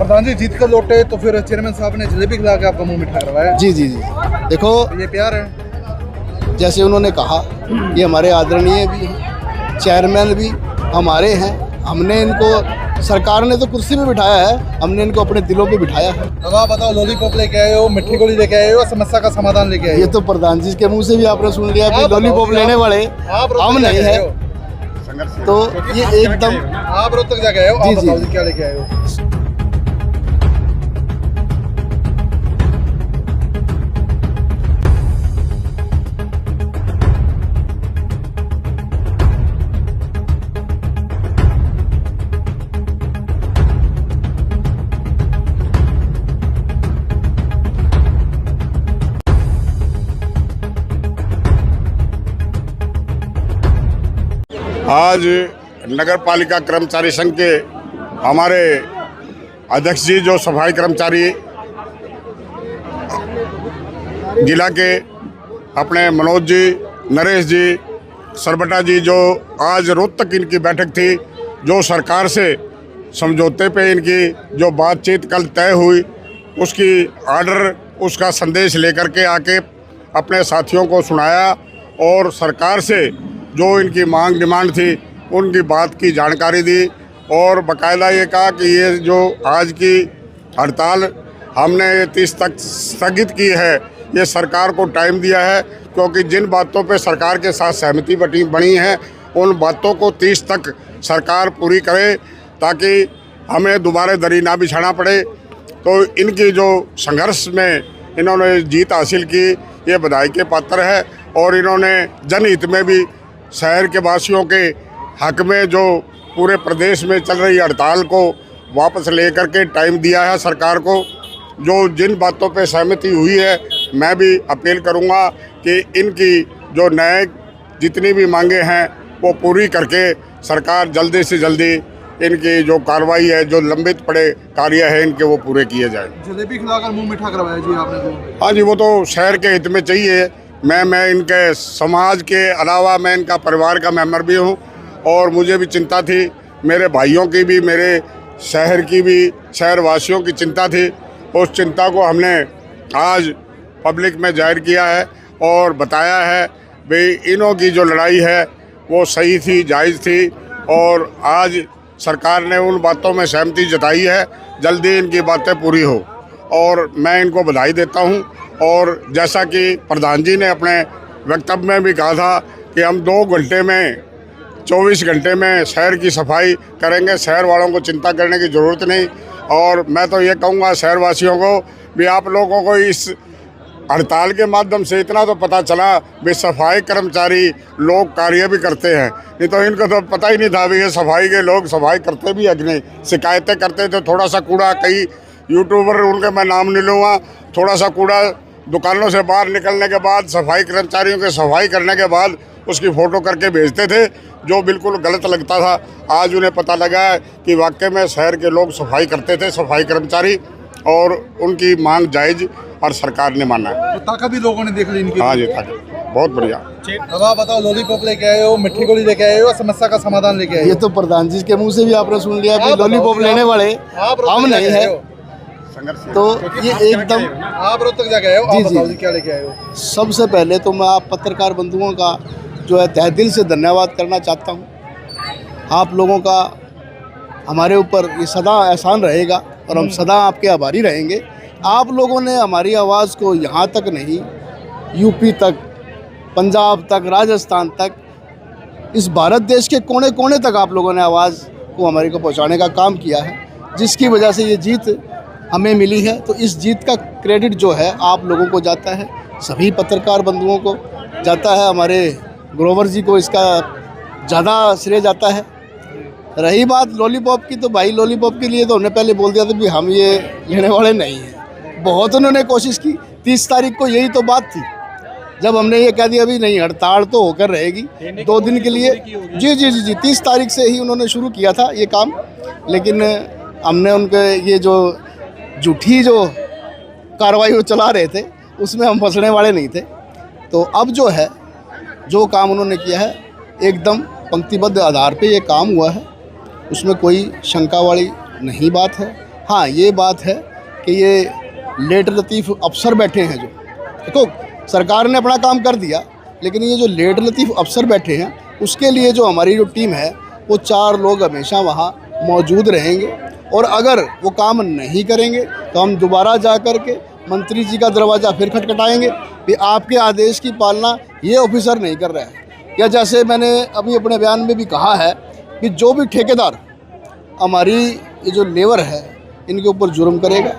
प्रधान जी जीत कर लौटे तो फिर चेयरमैन साहब ने जलेबी खिला के आपका मुंह मीठा करवाया। जी जी जी देखो, ये प्यार है। जैसे उन्होंने कहा, ये हमारे आदरणीय भी हैं, चेयरमैन भी हमारे हैं। हमने इनको, सरकार ने तो कुर्सी पे बिठाया है, हमने इनको अपने दिलों पे बिठाया है। अब आप बताओ, लॉलीपॉप लेके आए हो, मिठी गोली लेके आए हो, समस्या का समाधान लेके आए हो? ये तो प्रधान जी के मुंह से भी आपने सुन लिया कि लॉलीपॉप लेने वाले हम नहीं है। तो ये एकदम आप रोहतक जाके आए हो, आप बताओ क्या लेके आए हो? आज नगर पालिका कर्मचारी संघ के हमारे अध्यक्ष जी, जो सफाई कर्मचारी जिला के अपने मनोज जी, नरेश जी, सरबटा जी, जो आज रोहतक इनकी बैठक थी, जो सरकार से समझौते पे इनकी जो बातचीत कल तय हुई, उसकी ऑर्डर, उसका संदेश लेकर के आके अपने साथियों को सुनाया और सरकार से जो इनकी मांग डिमांड थी उनकी बात की जानकारी दी और बाकायदा ये कहा कि ये जो आज की हड़ताल हमने 30 तक स्थगित की है, ये सरकार को टाइम दिया है, क्योंकि जिन बातों पे सरकार के साथ सहमति बनी है उन बातों को 30 तक सरकार पूरी करे, ताकि हमें दोबारा दरी ना बिछाना पड़े। तो इनकी जो संघर्ष में इन्होंने जीत हासिल की, ये बधाई के पात्र है और इन्होंने जनहित में भी शहर के वासियों के हक में जो पूरे प्रदेश में चल रही हड़ताल को वापस लेकर के टाइम दिया है सरकार को। जो जिन बातों पे सहमति हुई है, मैं भी अपील करूंगा कि इनकी जो नए जितनी भी मांगे हैं वो पूरी करके सरकार जल्दी से जल्दी इनकी जो कार्रवाई है, जो लंबित पड़े कार्य है, इनके वो पूरे किए जाए। जलेबी खिलाकर मुंह मीठा करवाया जी आपने तो। हाँ जी, वो तो शहर के हित में चाहिए। मैं इनके समाज के अलावा मैं इनका परिवार का मेंबर भी हूँ और मुझे भी चिंता थी, मेरे भाइयों की भी, मेरे शहर की भी, शहरवासियों की चिंता थी। उस चिंता को हमने आज पब्लिक में जाहिर किया है और बताया है भाई इन्हों की जो लड़ाई है वो सही थी, जायज़ थी और आज सरकार ने उन बातों में सहमति जताई है, जल्दी इनकी बातें पूरी हो और मैं इनको बधाई देता हूँ। और जैसा कि प्रधान जी ने अपने वक्तव्य में भी कहा था कि हम 2 घंटे में, 24 घंटे में शहर की सफाई करेंगे, शहर वालों को चिंता करने की ज़रूरत नहीं। और मैं तो ये कहूँगा शहरवासियों को भी, आप लोगों को इस हड़ताल के माध्यम से इतना तो पता चला भी सफाई कर्मचारी लोग कार्य भी करते हैं, नहीं तो इनको तो पता ही नहीं था भी ये सफाई के लोग सफाई करते भी है कि नहीं। शिकायतें करते थे, थोड़ा सा कूड़ा, कई यूट्यूबर, उनके मैं नाम नहीं लूँगा, थोड़ा सा कूड़ा दुकानों से बाहर निकलने के बाद सफाई कर्मचारियों के सफाई करने के बाद उसकी फ़ोटो करके भेजते थे, जो बिल्कुल गलत लगता था। आज उन्हें पता लगा है कि वाकई में शहर के लोग सफाई करते थे, सफाई कर्मचारी, और उनकी मांग जायज़ और सरकार ने माना है। तो ताकत भी लोगों ने देख ली इनकी। हाँ जी, ताकत बहुत बढ़िया। अब आप बताओ, लॉलीपॉप लेके आए हो, मिठी गोली लेके आए हो, समस्या का समाधान लेके आए हो? ये तो प्रधान जी के मुंह से भी आपने सुन लिया कि लॉलीपॉप लेने वाले हम नहीं है। तो ये एकदम आप रोहतक जाके आए हो, आप बताओ क्या लेके आए हो? सबसे पहले तो मैं आप पत्रकार बंधुओं का जो है तहे दिल से धन्यवाद करना चाहता हूँ। आप लोगों का हमारे ऊपर ये सदा एहसान रहेगा और हम सदा आपके आभारी रहेंगे। आप लोगों ने हमारी आवाज़ को यहाँ तक नहीं, यूपी तक, पंजाब तक, राजस्थान तक, इस भारत देश के कोने कोने तक आप लोगों ने आवाज़ को हमारे को पहुँचाने का काम किया है, जिसकी वजह से ये जीत हमें मिली है। तो इस जीत का क्रेडिट जो है आप लोगों को जाता है, सभी पत्रकार बंधुओं को जाता है, हमारे ग्रोवर जी को इसका ज़्यादा श्रेय जाता है। रही बात लॉलीपॉप की, तो भाई लॉलीपॉप के लिए तो हमने पहले बोल दिया था कि हम ये लेने वाले नहीं हैं। बहुत उन्होंने कोशिश की, 30 तारीख को यही तो बात थी, जब हमने ये कह दिया अभी नहीं, हड़ताल तो होकर रहेगी 2 दिन के लिए। जी जी जी जी 30 तारीख से ही उन्होंने शुरू किया था ये काम, लेकिन हमने उनके ये जो झूठी जो कार्रवाई वो चला रहे थे उसमें हम फंसने वाले नहीं थे। तो अब जो है, जो काम उन्होंने किया है एकदम पंक्तिबद्ध आधार पे ये काम हुआ है, उसमें कोई शंका वाली नहीं बात है। हाँ, ये बात है कि ये लेट लतीफ़ अफसर बैठे हैं जो, देखो सरकार ने अपना काम कर दिया, लेकिन ये जो लेट लतीफ़ अफसर बैठे हैं उसके लिए जो हमारी जो टीम है वो 4 लोग हमेशा वहाँ मौजूद रहेंगे, और अगर वो काम नहीं करेंगे तो हम दोबारा जा कर के मंत्री जी का दरवाज़ा फिर खटखटाएंगे कि आपके आदेश की पालना ये ऑफिसर नहीं कर रहा है। या जैसे मैंने अभी अपने बयान में भी कहा है कि जो भी ठेकेदार हमारी ये जो लेबर है इनके ऊपर जुर्म करेगा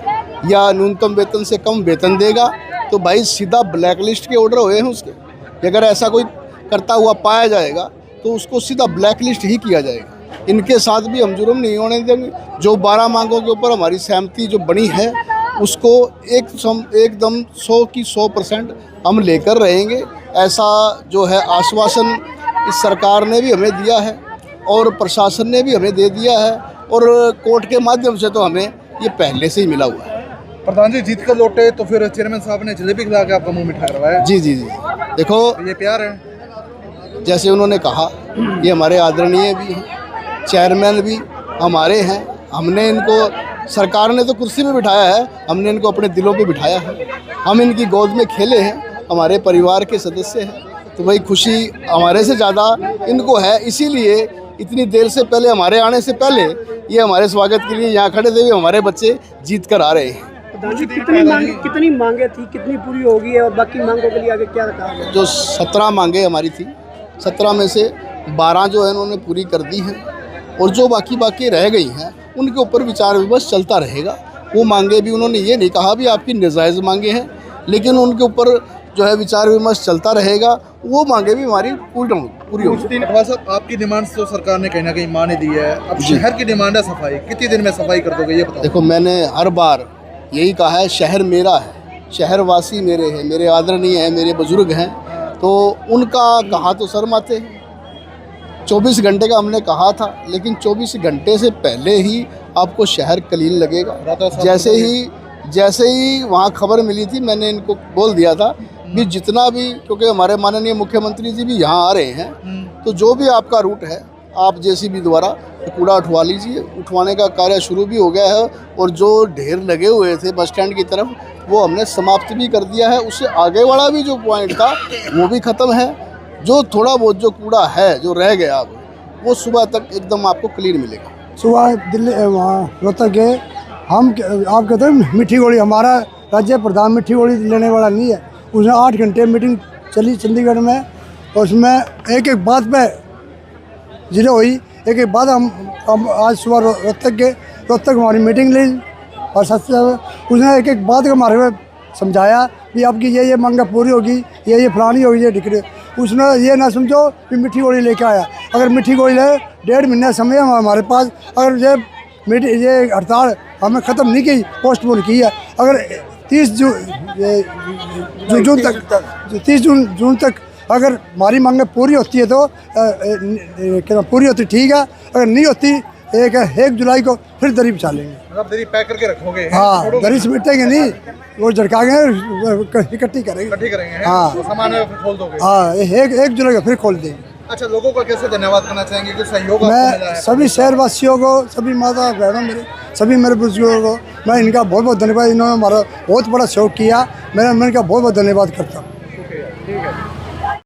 या न्यूनतम वेतन से कम वेतन देगा तो भाई सीधा ब्लैक लिस्ट के ऑर्डर हुए हैं उसके, कि अगर ऐसा कोई करता हुआ पाया जाएगा तो उसको सीधा ब्लैक लिस्ट ही किया जाएगा। इनके साथ भी हम जुर्म नहीं होने देंगे। जो 12 मांगों के ऊपर हमारी सहमति जो बनी है उसको एकदम 100 की 100% हम लेकर रहेंगे। ऐसा जो है आश्वासन इस सरकार ने भी हमें दिया है और प्रशासन ने भी हमें दे दिया है, और कोर्ट के माध्यम से तो हमें ये पहले से ही मिला हुआ है। प्रधान जी जीत कर लौटे तो फिर चेयरमैन साहब ने जलेबी खिला के आपका मुंह मीठा करवाया। जी जी जी, देखो ये प्यार है। जैसे उन्होंने कहा ये हमारे आदरणीय भी हैं, चेयरमैन भी हमारे हैं। हमने इनको, सरकार ने तो कुर्सी पे बिठाया है, हमने इनको अपने दिलों पे बिठाया है। हम इनकी गोद में खेले हैं, हमारे परिवार के सदस्य हैं, तो वही खुशी हमारे से ज़्यादा इनको है। इसीलिए इतनी देर से पहले, हमारे आने से पहले ये हमारे स्वागत के लिए यहाँ खड़े थे। हमारे बच्चे जीत कर आ रहे हैं। कितनी मांगे थी, कितनी पूरी होगी है, और बाकी मांगों के लिए आगे क्या रखा है? जो 17 मांगे हमारी थी, 17 में से 12 जो है उन्होंने पूरी कर दी हैं, और जो बाकी रह गई हैं उनके ऊपर विचार विमर्श चलता रहेगा। वो मांगे भी उन्होंने ये नहीं कहा भी आपकी नाजायज़ मांगे हैं, लेकिन उनके ऊपर जो है विचार विमर्श चलता रहेगा। वो मांगे भी हमारी पूरी होगी। साहब आपकी डिमांड्स तो सरकार ने कहीं ना कहीं मान दी है, अब शहर की डिमांड है सफाई, कितनी दिन में सफाई कर दोगे ये बताओ? देखो मैंने हर बार यही कहा है, शहर मेरा है, शहरवासी मेरे हैं, मेरे आदरणीय हैं, मेरे बुजुर्ग हैं, तो उनका कहा तो सर माते हैं। 24 घंटे का हमने कहा था, लेकिन 24 घंटे से पहले ही आपको शहर क्लीन लगेगा। जैसे ही वहाँ खबर मिली थी मैंने इनको बोल दिया था भी जितना भी, क्योंकि हमारे माननीय मुख्यमंत्री जी भी यहाँ आ रहे हैं, तो जो भी आपका रूट है आप जेसीबी द्वारा कूड़ा उठवा लीजिए। उठवाने का कार्य शुरू भी हो गया है, और जो ढेर लगे हुए थे बस स्टैंड की तरफ वो हमने समाप्त भी कर दिया है। उससे आगे वाला भी जो पॉइंट था वो भी ख़त्म है। जो थोड़ा बहुत जो कूड़ा है जो रह गया अब वो सुबह तक एकदम आपको क्लीन मिलेगा। सुबह दिल्ली वहाँ रोहतक गए हम, आप कहते हैं मिठी गोली, हमारा राज्य प्रधान मिठी गोली लेने वाला नहीं है। उसने 8 घंटे मीटिंग चली चंडीगढ़ में, और उसमें एक एक बात पे जिले हुई, एक एक बात हम आज सुबह रोहतक हमारी मीटिंग ली, और सच उसने एक एक बात को हमारे में समझाया कि आपकी ये मांगा पूरी होगी, ये फलानी होगी, ये डिग्री। उसने ये ना समझो कि मिठी गोली लेके आया। अगर मिठी गोली है 1.5 महीना समय है हमारे पास, अगर ये हड़ताल हमें ख़त्म नहीं की, पोस्टपोन की है, अगर 30 जून तक अगर हमारी मांगें पूरी होती है तो पूरी होती ठीक है, अगर नहीं होती 1 जुलाई को फिर दरी बिछा लेंगे। मतलब दरी पैक करके रखोगे? हाँ, दरी समेटेंगे नहीं, वो झटका के इकट्ठी करेंगे। हाँ, सामान खोल दोगे? हाँ, 1 जुलाई को फिर खोल देंगे। अच्छा, लोगों का कैसे धन्यवाद करना चाहेंगे कि सहयोग मैं सभी शहरवासियों को, सभी माता बहनों मेरे, सभी मेरे बुजुर्गों को मैं इनका बहुत बहुत धन्यवाद, इन्होंने हमारा बहुत बड़ा सहयोग किया। मैं इनका बहुत बहुत धन्यवाद करता हूँ।